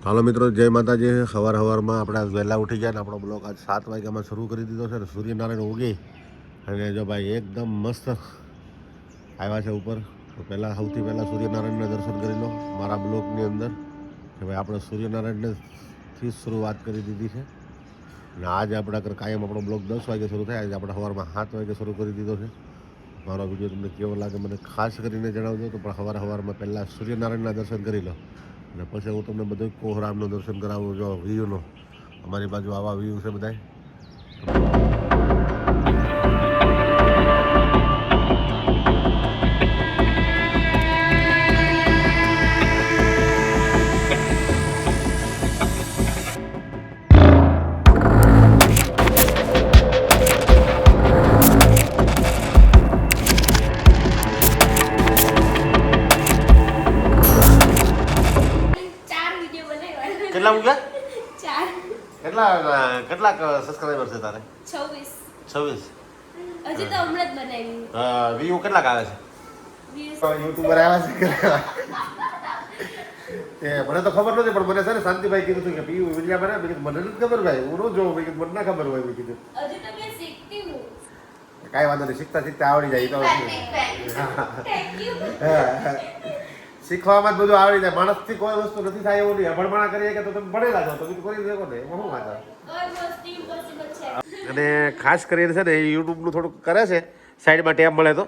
હાલો મિત્રો, જય માતાજી. સવારમાં આપણે વહેલા ઉઠી ગયા ને આપણો બ્લોગ આજ 7 વાગ્યામાં શરૂ કરી દીધો છે. સૂર્યનારાયણ ઉગી અને જો ભાઈ એકદમ મસ્ત આવ્યા છે ઉપર. તો સૌથી પહેલાં સૂર્યનારાયણના દર્શન કરી લો મારા બ્લોગની અંદર કે ભાઈ આપણે સૂર્યનારાયણથી શરૂઆત કરી દીધી છે. અને આજે આપણે કાયમ આપણો બ્લોગ 10 વાગે શરૂ થાય. આજે આપણે સવારમાં 7 વાગે શરૂ કરી દીધો છે. મારો વિડીયો તમને કેવો લાગે મને ખાસ કરીને જણાવજો. તો પણ સવારમાં પહેલાં સૂર્યનારાયણના દર્શન કરી લો અને પછી હું તમને બધું કોહરામનું દર્શન કરાવું. જો વ્યૂનો અમારી બાજુ આવા વ્યૂ છે બધા. કેટલા મૂક્યા? 4. કેટલાક સબસ્ક્રાઇબર છે તારે? 26. હજી તો હમણાં જ બનાવી. વ્યૂ કેટલાક આવે છે? યુટ્યુબર આવ્યા છે એ મને તો ખબર નથી, પણ મને છે ને શાંતિભાઈ કીધું હતું કે પીયુ વિડીયા બનાવે. મેં કીધું મને નથી ખબર ભાઈ, હું ન જોઉં. મેં કીધું મને ના ખબર હોય. મેં કીધું હજી તો મેં શીખતી હું. કાંઈ વાંધો નહીં, શીખતા શીખતા આવડી જાય. Thank you. શીખવામાં જ બધું આવડી જાય. માણસથી કોઈ વસ્તુ નથી થાય એવું નહીં. અભણપણા કરીએ કે તો તમે ભણેલા છો તો બીજું કરી દેવો ને, એમાં શું વાંધો. ઓલમોસ્ટ ઇમ્પોસિબલ છે. અને ખાસ કરીને છે ને એ યુટ્યુબનું થોડુંક કરે છે સાઈડમાં ટેપ મળે તો.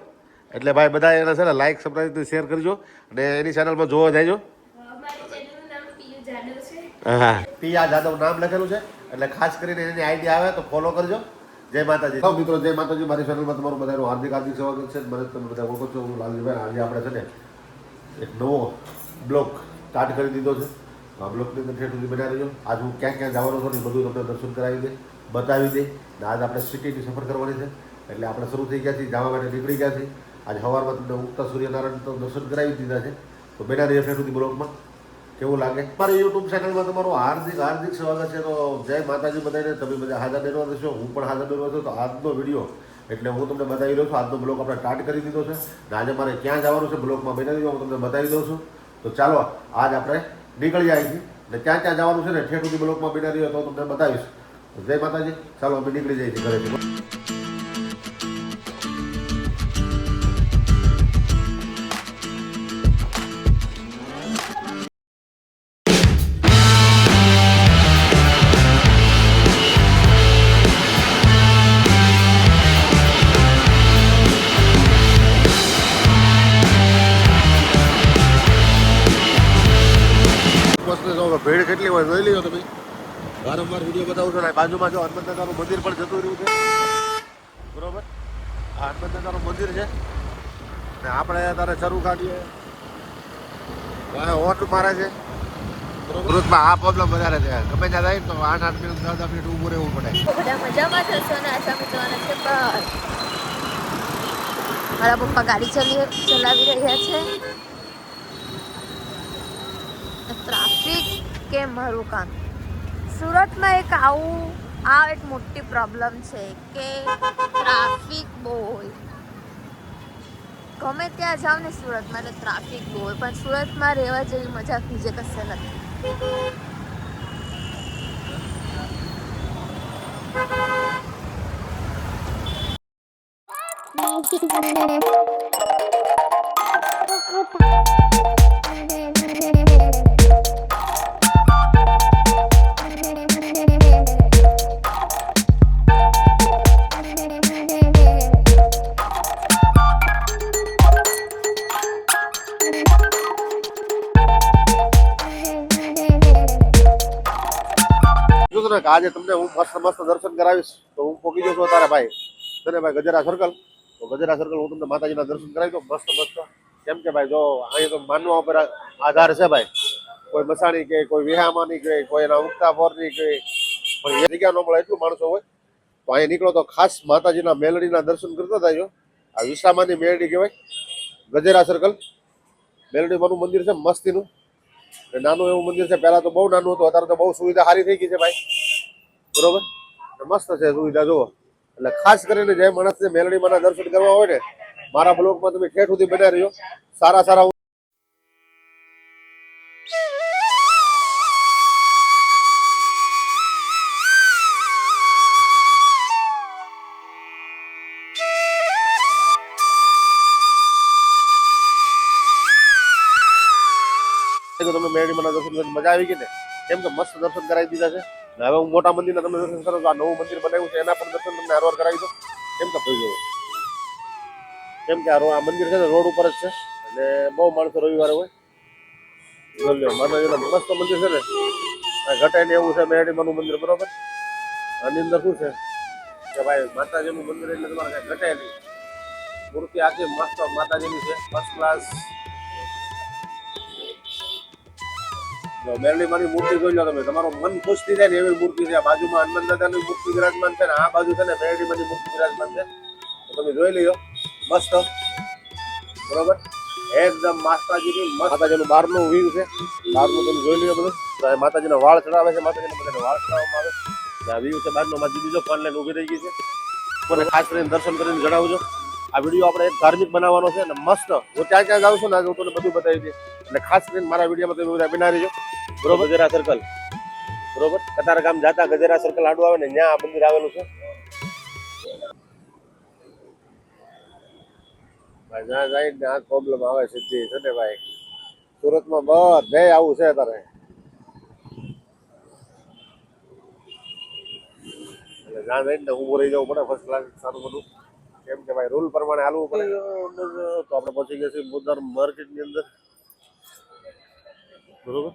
એટલે ભાઈ બધા એને છે ને લાઈક સબસ્ક્રાઈબ શેર કરજો અને એની ચેનલમાં જોવા જાયજો. અમારી ચેનલનું નામ પીયુ જાદવ છે. હા, પીયા જાદવ નામ લખેલું છે. એટલે ખાસ કરીને એની આઈડિયા આવે તો ફોલો કરજો. જય માતાજી. તો મિત્રો જય માતાજી. મારી ચેનલમાં તમારું બધાનું હાર્દિક સ્વાગત છે. મને તમે બધા ઓળખો છો. હું લાલજીભાઈ. આજે આપણે છે ને એક નવો બ્લોગ સ્ટાર્ટ કરી દીધો છે. આ બ્લોગની અંદર ઠેઠ સુધી બનાવી રહ્યો. આજ હું ક્યાં ક્યાં જવાનું છું ને બધું તમને દર્શન કરાવી દે, બતાવી દે. ને આજ આપણે સિટીની સફર કરવાની છે. એટલે આપણે શરૂ થઈ ગયા છીએ, જવા માટે નીકળી ગયા છીએ. આજે સવારમાં તમને ઉગતા સૂર્યનારાયણ તો દર્શન કરાવી દીધા છે. તો બેના રહી ઠેઠ સુધી બ્લોગમાં કેવું લાગે. મારી યુટ્યુબ ચેનલમાં તમારું હાર્દિક સ્વાગત છે. તો જય માતાજી બધાને. તમે બધા હાજર બનવા છો, હું પણ હાજર બનવા છું. તો આજનો વિડીયો એટલે હું તમને બતાવી રહ્યો છું. આજનો બ્લોગ આપણે સ્ટાર્ટ કરી દીધો છે. ને આજે મારે ક્યાં જવાનું છે બ્લોગમાં બનાવી દો, હું તમને બતાવી દઉં છું. તો ચાલો આજ આપણે નીકળી જાય છીએ. ને ક્યાં ક્યાં જવાનું છે ને ઠેઠ સુધી બ્લોગમાં બનાવી રહ્યો તો તમને બતાવીશ. જય માતાજી. ચાલો અમે નીકળી જઈએ છીએ ઘરેથી. ભીડ કેટલી હોય જોઈ લ્યો તમે. વારંવાર વિડીયો બતાવું છો. બાજુમાં જો હનુમાન દાદાનું મંદિર પણ જતું રહ્યું છે. બરોબર, આ હનુમાન દાદાનું મંદિર છે. ને આપણે અત્યારે શરૂ કાઢીએ ઓટ મારે છે. સુરતમાં આ પ્રોબ્લેમ વધારે છે. ગમે ત્યાં જાય તો 8 મિનિટ 10 મિનિટ ઊભું રહેવું પડે. બધા મજામાં થશો ને? આસામી જવાના છે બહાર. મારા પપ્પા ગાડી ચલાવી રહ્યા છે. ટ્રાફિક કે મારું કામ. સુરતમાં એક એક મોટી પ્રોબ્લેમ છે કે ટ્રાફિક બહુ હોય. ગમે ત્યાં જાવ ને સુરતમાં એટલે ટ્રાફિક બહુ હોય. પણ સુરતમાં રહેવા જેવી મજા બીજે કશે નથી. આજે તમને હું મસ્ત દર્શન કરાવીશ. તો હું પહોંચી જશો તારા ભાઈ તને ભાઈ ગજેરા સર્કલ. તો ગજેરા સર્કલ હું તમને માતાજીના દર્શન કરાવી દઉં મસ્ત. કેમ કે ભાઈ જો અહીં તો માનવા ઉપર આધાર છે ભાઈ. કોઈ મસાણી કે કોઈ વિહામાની કે કોઈ એના ઉગતા બોરની કે પણ એ જગ્યા ન મળે એટલું માણસો હોય. તો અહીં નીકળો તો ખાસ માતાજીના મેલડીના દર્શન કરતા થાય. આ વિસામાની મેલડી કહેવાય. ગજેરા સર્કલ મેલડી માનું મંદિર છે મસ્તીનું. નાનું એવું મંદિર છે. પહેલા તો બહુ નાનું હતું, અત્યારે તો બહુ સુવિધા સારી થઈ ગઈ છે ભાઈ. બરોબર, મસ્ત છે સુવિધા જુઓ. એટલે ખાસ કરીને જે માણસને મેલડીમાંના દર્શન કરવા હોય ને મારા બ્લોગમાં તમે ઠેઠ સુધી બનાવી રહ્યો. સારા તમને મેરડીમાંના દર્શન કરીને મજા આવી ગઈ ને? કેમ કે મસ્ત દર્શન કરાવી દીધા છે. ને હવે હું મોટા મંદિરના તમને દર્શન કરો તો આ નવું મંદિર બનાવ્યું છે એના પણ દર્શન તમને હરવાર કરાવી દો. કેમ કે ભાઈ જોવો, કેમ કે આ મંદિર છે ને રોડ ઉપર જ છે અને બહુ માણસો રવિવારે હોય. માતાજીના મસ્ત મંદિર છે ને, ઘટાઈને એવું છે મેરડીમાંનું મંદિર, બરોબર. આની અંદર શું છે કે ભાઈ માતાજીનું મંદિર એટલે તમારે કઈ ઘટે નહીં. મૂર્તિ આખી મસ્ત માતાજીની છે, ફર્સ્ટ ક્લાસ. મેરડીમાંની મૂર્તિ જોઈ લો તમે, તમારું મન ખુશ થઈ જાય ને એવી મૂર્તિ છે. બાજુમાં હનુમાન દાદાની મૂર્તિ વિરાજમાન છે ને આ બાજુ છે ને મેરડીમાંની મૂર્તિ વિરાજમાન છે. તો તમે જોઈ લ્યો, મસ્ત, બરોબર. એકદમ માતાજીનું બહારનું વ્યૂ છે. બહારનું તમે જોઈ લ્યો બધું. માતાજીના વાળ ચડાવે છે, માતાજીના બધાને વાળ ચડાવવામાં આવે. આ વ્યૂ છે બહારનો. માજી બીજો ફોન લઈને ઊભી રહી ગઈ છે. મને ખાસ કરીને દર્શન કરીને જણાવજો. આ વિડીયો આપણે એક ધાર્મિક બનાવવાનો છે અને મસ્ત હું ત્યાં ક્યાં જાઉં છું ને આજે હું તમને બધું બતાવી દઈશ. અને ખાસ કરીને મારા વિડીયોમાં તમે બધા બના રહીજો, બરોબર. ગજેરા સર્કલ, બરોબર. કતારગામ જાતા ગજેરા સર્કલ આડું આવે ને ત્યાં આ મંદિર આવેલું છે. ભાઈ જ્યાં જાય ને આ પ્રોબ્લેમ આવે સીધી છે ને ભાઈ. સુરતમાં બધે આવું છે તારે. એટલે જ્યાં જાય ને ઊભું રહી જવું પડે ફર્સ્ટ ક્લાસ સારું બધું. કેમ કે ભાઈ રૂલ પ્રમાણે હાલવું પડે. તો આપણે પહોંચી ગયા છીએ બુધવાર માર્કેટની અંદર, બરોબર.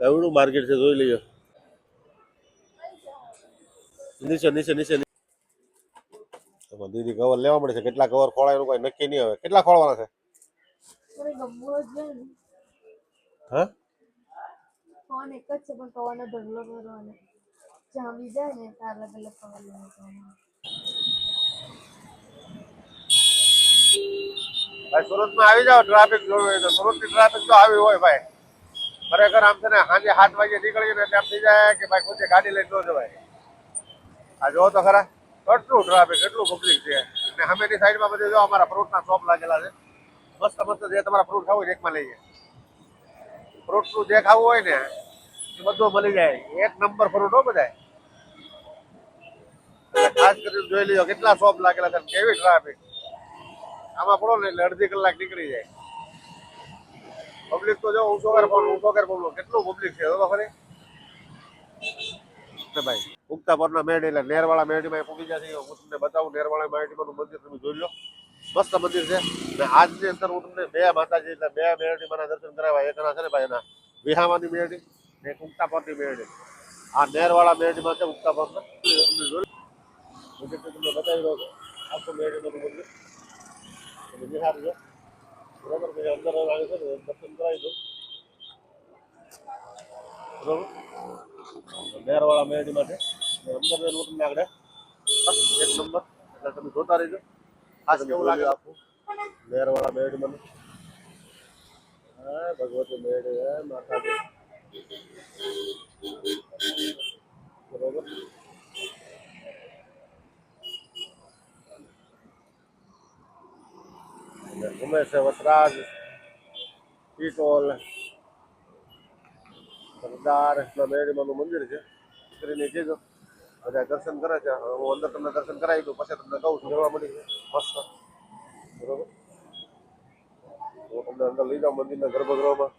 એવડું માર્કેટ છે, જોઈ લઈએ. નીચે નીચે નીચે દીદી કવર લેવા મળે છે. કેટલા કવર ખોળાય એનું કોઈ નક્કી નહીં. હવે કેટલા ખોળવાના છે? હા, ફોન એક જ છે પણ કવાનો ઢગલો કરવાનો. જામી જાય ને તો અલગ અલગ કવર લેવા જવાનું. ભાઈ સુરતમાં આવી જાવ, ટ્રાફિક જોવે તો સુરતની ટ્રાફિક તો આવી હોય ભાઈ. ખરેખર આમ છે ને સાંજે 7 વાગે નીકળીએ ને એમ થઈ જાય કે ભાઈ કોઈ ગાડી લઈને ન જવાય. આ જો તો ખરા કેટલું ટ્રાફિક, કેટલું પબ્લિક છે. અને સામેની સાઈડમાં બધી જો અમારા ફ્રૂટના શોપ લાગેલા છે. મસ્ત મસ્ત જે તમારા ફ્રૂટ ખાવું હોય એકમાં લઈ જાય. ફ્રૂટનું જે ખાવું હોય ને એ બધું મળી જાય. એક નંબર ફ્રૂટ હો બધા. ખાસ કરીને જોઈ લીધો કેટલા શોપ લાગેલા છે, કેવી ટ્રાફિક. આમાં પડો ને એટલે અડધી કલાક નીકળી જાય. પબ્લિક તો જો ઊંચો કર બોલો કેટલું પબ્લિક છે તો ખરી. ભાઈ ઉગતા પરના મેરડી એટલે નેરવાળા મેરડીમાં પૂગી જાય છે. હું તમને બતાવું નેરવાળા મેરડીમાંનું મંદિર, તમે જોઈ લો. મસ્ત મંદિર છે. અને આજની અંદર હું તમને બે માતાજી એટલે બે મેરડીમાંના દર્શન કરાવ્યા. એકના છે ને ભાઈ એના વિહાવાની મેરડી ને એક ઉગતા પરની મેરડી. આ નેરવાળા મેરડીમાં છે ઉગતા પરના. તમને બતાવી રહ્યો છું આખું મેરડીમાંનું મંદિર. તમે નિહાળજો, બરોબર. પછી અંદર આવે છે ને દર્શન કરાવી દઉં, બરોબર. નેરવાળા મેરડીમાં છે અંદર તમને આગળ એક નંબર. એટલે તમે જોતા રહીજો. ખાસ કેવું લાગે આખું નેરવાળા મેરડીમાં. હા ભગવતી મેરડી હે માતાજી, બરોબર. ઉમેશ વસરાજ, ઈટોલ, સરદાર મેરડીમાંનું મંદિર છે. કરીને કીધો બધા દર્શન કરે છે. હું અંદર તમને દર્શન કરાવી દઉં, પછી તમને કહું છું જોવા મળી છે મસ્ત, બરોબર. હું તમને અંદર લઈ જાઉં મંદિરના ગર્ભગૃહમાં.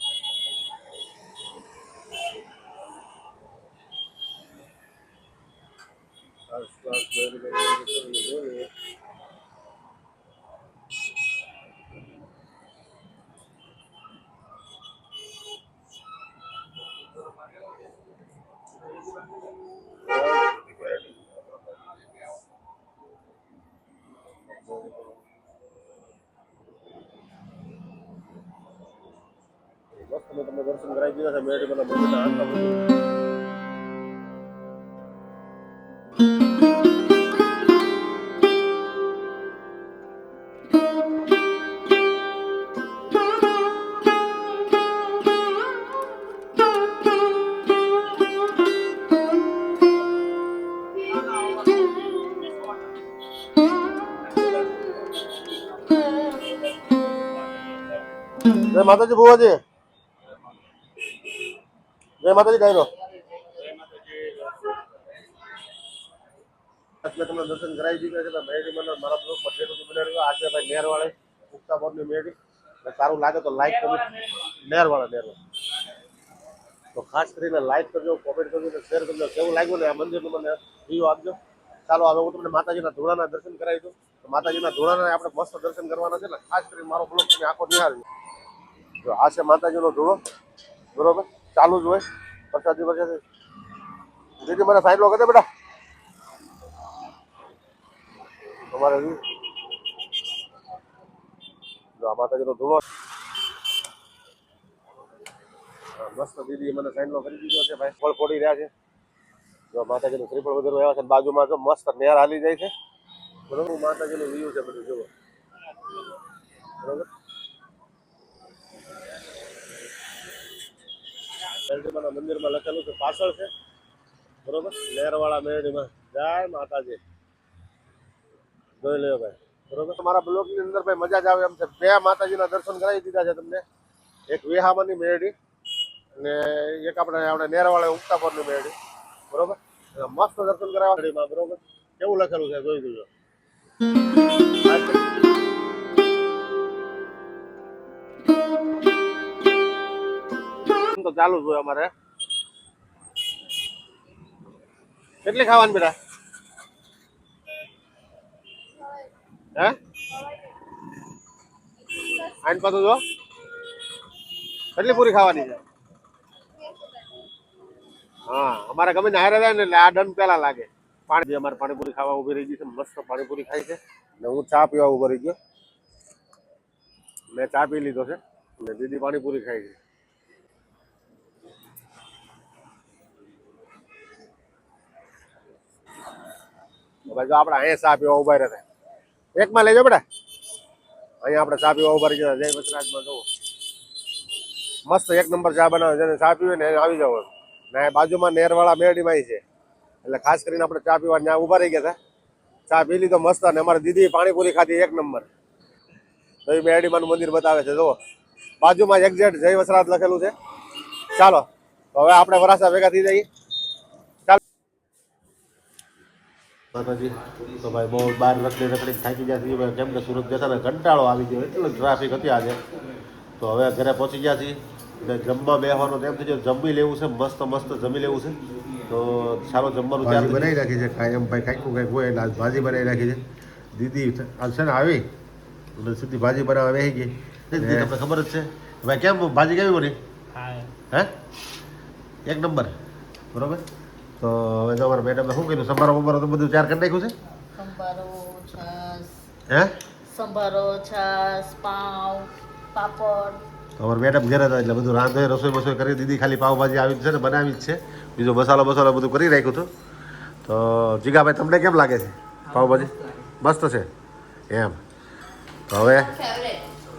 બસ તમે તમને દર્શન કરાવી દીધા છે મેરડીમાંના મંદિરના આખા મંદિર. જય માતાજી ભુવાજી, જય માતાજી ડાયરો. મેં તમને દર્શન કરાવી દીધા છે મેરડીમાંના. મારા બ્લોગમાં ઠેઠ બનાવી આ છે ભાઈ નેરવાળે ઉગતા પરની મેરડી. અને સારું લાગે તો લાઈક કરજો. નેરવાળા તો ખાસ કરીને લાઈક કરજો, કોમેન્ટ કરજો અને શેર કરજો. કેવું લાગ્યું ને આ મંદિરનું મને રિવ્યુ આપજો. ચાલો હવે હું તમને માતાજીના ધોળાના દર્શન કરાવી દઉં. તો માતાજીના ધોળાના આપણે મસ્ત દર્શન કરવાના છે ને ખાસ કરીને મારો બ્લોગ તમે આખો નિહાળજો. જો આ છે માતાજીનો ધોળો, બરોબર ચાલુ જ હોય પ્રસાદી પ્રસાદી. દીદી મને સાઈડ લો કરી દે બેટા. તમારે જો આ માતાજીનો ધોળો મસ્ત દીદી મને સાઈડ લો કરી દીધો છે ભાઈ. ફળ ફોડી રહ્યા છે. જો માતાજીનું શ્રીફળ વગેરે આવ્યા છે બાજુમાં જો મસ્ત નેર હાલી જાય છે, બરોબર. માતાજીનું વ્યૂ છે બધું જુઓ, બરોબર. મેરડીમાના મંદિરમાં લખેલું છે પાછળ છે, બરોબર. નેરવાળા મેરડીમાં જય માતાજી. જોઈ લ્યો ભાઈ, બરોબર. તમારા બ્લોગની અંદર ભાઈ મજા જ આવે એમ છે. બે માતાજીના દર્શન કરાવી દીધા છે તમને. એક વેહામાની મેરડી અને એક આપણે નેરવાળા ઉગતાપરની મેરડી, બરોબર. મસ્ત દર્શન કરાવવા, બરોબર. કેવું લખેલું છે જોઈ દીજો. તો ચાલુ જ હોય અમારે. કેટલી ખાવાની બેટા? હે આઈન પાછું જો કેટલી પૂરી ખાવાની છે? હા અમારે ગમે ને હારે જાય ને એટલે આ ડન પેલા લાગે. પાણી અમારે પાણીપુરી ખાવા ઉભી રહી ગઈ છે. મસ્ત પાણીપુરી ખાઈ છે ને હું ચા પીવા ઉભો રહી ગયો. મેં ચા પી લીધો છે ને દીદી પાણીપુરી ખાઈ છે. ભાઈ જો આપણે અહીંયા ચા પીવા ઉભા રહ્યા એકમાં લેજો બેટા. અહીંયા આપણે ચા પીવા ઉભા રહી ગયા. જય વસરાજમાં જુઓ મસ્ત એક નંબર ચા બનાવે. જેને ચા પીવે ને એને આવી જાવ ને બાજુમાં નેરવાળા મેરડીમાં છે એટલે ખાસ કરીને આપણે ચા પીવા ત્યાં ઉભા રહી ગયા હતા. ચા પી લીધો મસ્ત અને અમારી દીદી પાણીપુરી ખાધી એક નંબર. તો એ મેરડીમાનું મંદિર બતાવે છે જુઓ બાજુમાં એક્ઝેક્ટ જય વસરાજ લખેલું છે. ચાલો તો હવે આપણે વરાસા ભેગા થઈ જઈએ. માતાજી તો ભાઈ બહુ બહાર રખડી થાકી ગયા છીએ ભાઈ. કેમ કે સુરત જતા ને કંટાળો આવી ગયો એટલે ટ્રાફિક હતી આજે. તો હવે ઘરે પહોંચી ગયા છીએ એટલે જમવા બેસવાનો ટાઈમ થઈ ગયો. જમી લેવું છે, મસ્ત મસ્ત જમી લેવું છે. તો સારો જમવાનું ભાજી બનાવી રાખી છે. કાંઈ એમ ભાઈ કાંઈક કાંઈક હોય એટલે આજ ભાજી બનાવી રાખી છે. દીદી આજ છે ને આવી એટલે સીધી ભાજી બનાવવા બેસી ગઈ. તમને ખબર જ છે ભાઈ કેમ ભાજી કેવી બની? હે એક નંબર, બરોબર. તો હવે જો અમારા મેડમને શું કર્યું? સંભારો બંભારો તો બધું તૈયાર કરી નાખ્યું છે. સંભારો, છાસ, હે સંભારો, છાસ, પાવ, પાપડ. તો અમારા મેડમ ઘરે હતા એટલે બધું રાંધે રસોઈ બસોઈ કરી દીધી. ખાલી પાવભાજી આવી છે ને બનાવી જ છે. બીજો મસાલો બસાલો બધું કરી રાખ્યું હતું. તો જીગાભાઈ તમને કેમ લાગે છે પાવભાજી? મસ્ત છે એમ. તો હવે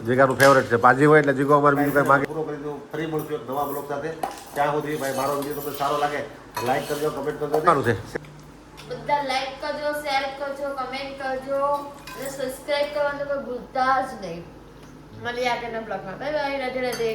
જીગાનું ફેવરેટ છે. ભાજી હોય એટલે જીગો અમારે બીજું કંઈ માગે. પૂરો કરી દઉં. ફરી મળશું એક નવા બ્લોગ સાથે. ત્યાં સુધી ભાઈ મારો વિડીયો તમને સારો લાગે લાઈક કરજો, કમેન્ટ કરજો. સારું છે. બધા લાઈક કરજો, શેર કરજો, કમેન્ટ કરજો અને સબસ્ક્રાઇબ કરવાનું તો કોઈ ભૂલતા જ નહીં. મળીએ આગળના બ્લોગમાં. Bye bye. રાધે રાધે.